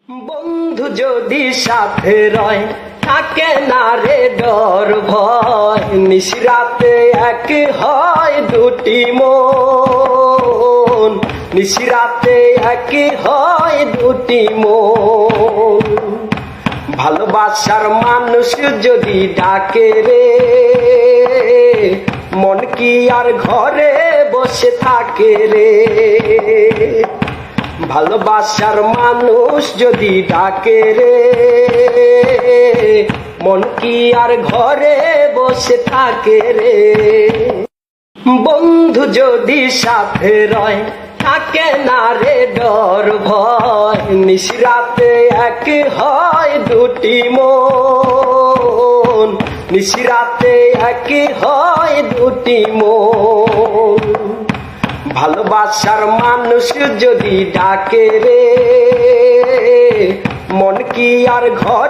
বন্ধু যদি সাথে রয় থাকে না রে ডর ভয়, নিশিরাতে এক হয় দুটি মন, নিশিরাতে এক হয় দুটি মন। ভালোবাসার মানুষ যদি ডাকে রে, মন কি আর ঘরে বসে থাকে রে। ভালোবাসার মানুষ যদি ডাকে রে, মন কি আর ঘরে বসে থাকে রে। বন্ধু যদি সাথে রয় থাকে না রে ডর ভয়, নিশিরাতে এক হয় দুটি মন, নিশিরাতে এক হয় দুটি মন। ভালোবাসার মানুষ যদি ডাকে রে, মন কি আর ঘর